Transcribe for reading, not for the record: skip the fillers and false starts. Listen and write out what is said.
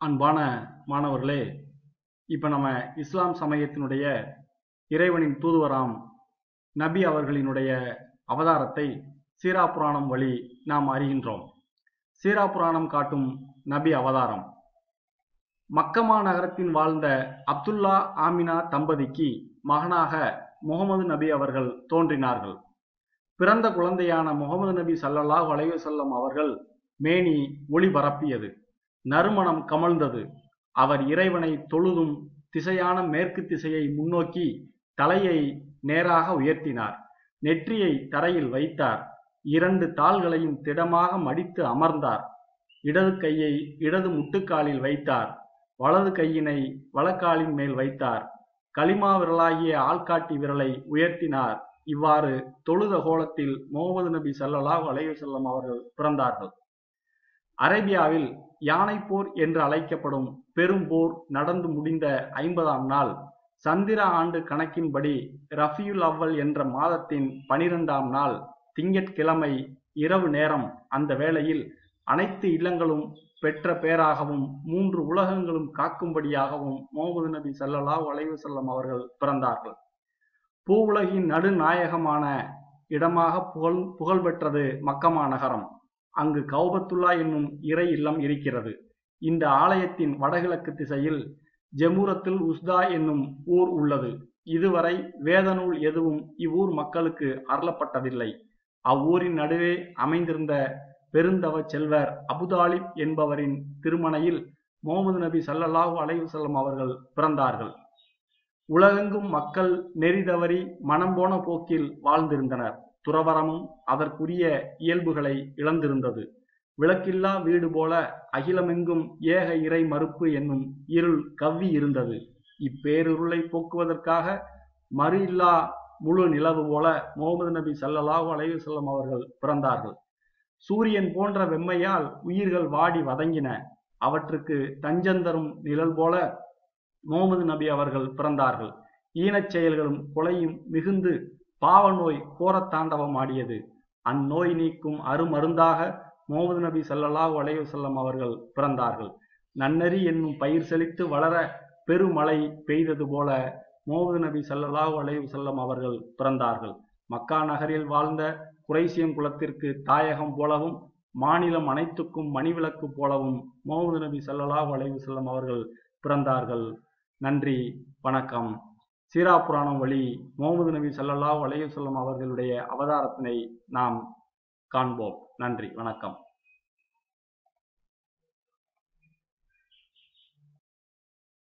அன்பான மாணவர்களே, இப்போ நம்ம இஸ்லாம் சமயத்தினுடைய இறைவனின் தூதுவராம் நபி அவர்களினுடைய அவதாரத்தை சீரா புராணம் வழி நாம் அறிகின்றோம். சீரா புராணம் காட்டும் நபி அவதாரம். மக்கமா நகரத்தில் வாழ்ந்த அப்துல்லா ஆமினா தம்பதிக்கு மகனாக முகமது நபி அவர்கள் தோன்றினார்கள். பிறந்த குழந்தையான முகமது நபி ஸல்லல்லாஹு அலைஹி வஸல்லம் அவர்கள் மேனி ஒளி பரப்பியது, நறுமணம் கமழ்ந்தது. அவர் இறைவனை தொழுதும் திசையான மேற்கு திசையை முன்னோக்கி தலையை நேராக உயர்த்தினார். நெற்றியை தரையில் வைத்தார். 2 தாள்களையும் திடமாக மடித்து அமர்ந்தார். இடது கையை இடது முட்டுக்காலில் வைத்தார். வலது கையினை வலக்காலின் மேல் வைத்தார். கலிமா விரலாகிய ஆள்காட்டி விரலை உயர்த்தினார். இவ்வாறு தொழுத கோலத்தில் முகமது நபி ஸல்லல்லாஹு அலைஹி வஸல்லம் அவர்கள் பிறந்தார்கள். அரேபியாவில் யானைப்போர் என்று அழைக்கப்படும் பெரும் போர் நடந்து முடிந்த 50ஆம் நாள், சந்திர ஆண்டு கணக்கின்படி ரஃபியுல் அவ்வல் என்ற மாதத்தின் 12ஆம் நாள் திங்கட்கிழமை இரவு நேரம். அந்த வேளையில் அனைத்து இல்லங்களும் பெற்ற பேராகவும் 3 உலகங்களும் காக்கும்படியாகவும் முகமது நபி ஸல்லல்லாஹு அலைஹி வஸல்லம் அவர்கள் பிறந்தார்கள். பூவுலகின் நடுநாயகமான இடமாக புகழ் பெற்றது மக்கமா நகரம். அங்கு கௌபத்துல்லா என்னும் இறை இல்லம் இருக்கிறது. இந்த ஆலயத்தின் வடகிழக்கு திசையில் ஜெமுரத்துல் உஸ்தா என்னும் ஊர் உள்ளது. இதுவரை வேத நூல் எதுவும் இவ்வூர் மக்களுக்கு அருளப்பட்டதில்லை. அவ்வூரின் நடுவே அமைந்திருந்த பெருந்தவ செல்வர் அபுதாலிப் என்பவரின் திருமணையில் முகமது நபி ஸல்லல்லாஹு அலைஹி வஸல்லம் அவர்கள் பிறந்தார்கள். உலகெங்கும் மக்கள் நெறி தவறி மனம் போன போக்கில் வாழ்ந்திருந்தனர். துறவரமும் அதற்குரிய இயல்புகளை இழந்திருந்தது. விளக்கில்லா வீடு போல அகிலமெங்கும் ஏக இறை மறுப்பு என்னும் இருள் கவ்வி இருந்தது. இப்பேருருளை போக்குவதற்காக மறு இல்லா முழு நிலவு போல முகமது நபி ஸல்லல்லாஹு அலைஹி வஸல்லம் அவர்கள் பிறந்தார்கள். சூரியன் போன்ற வெம்மையால் உயிர்கள் வாடி வதங்கின. அவற்றுக்கு தஞ்சந்தரும் நிழல் போல முகமது நபி அவர்கள் பிறந்தார்கள். ஈனச் செயல்களும் கொலையும் மிகுந்து பாவ நோய் கோரத்தாண்டவம் ஆடியது. அந்நோய் நீக்கும் அருமருந்தாக முகமது நபி ஸல்லல்லாஹு அலைஹி வஸல்லம் அவர்கள் பிறந்தார்கள். நன்னறி என்னும் பயிர் செழித்து வளர பெருமழை பெய்தது போல முகமது நபி ஸல்லல்லாஹு அலைஹி வஸல்லம் அவர்கள் பிறந்தார்கள். மக்கா நகரில் வாழ்ந்த குறைசியம் குலத்திற்கு தாயகம் போலவும் மாநிலம் அனைத்துக்கும் மணிவிளக்கு போலவும் முகமது நபி ஸல்லல்லாஹு அலைஹி வஸல்லம் அவர்கள் பிறந்தார்கள். நன்றி, வணக்கம். சீரா புராணம் வழி முகமது நபி ஸல்லல்லாஹு அலைஹி வஸல்லம் அவர்களுடைய அவதாரத்தினை நாம் காண்போம். நன்றி, வணக்கம்.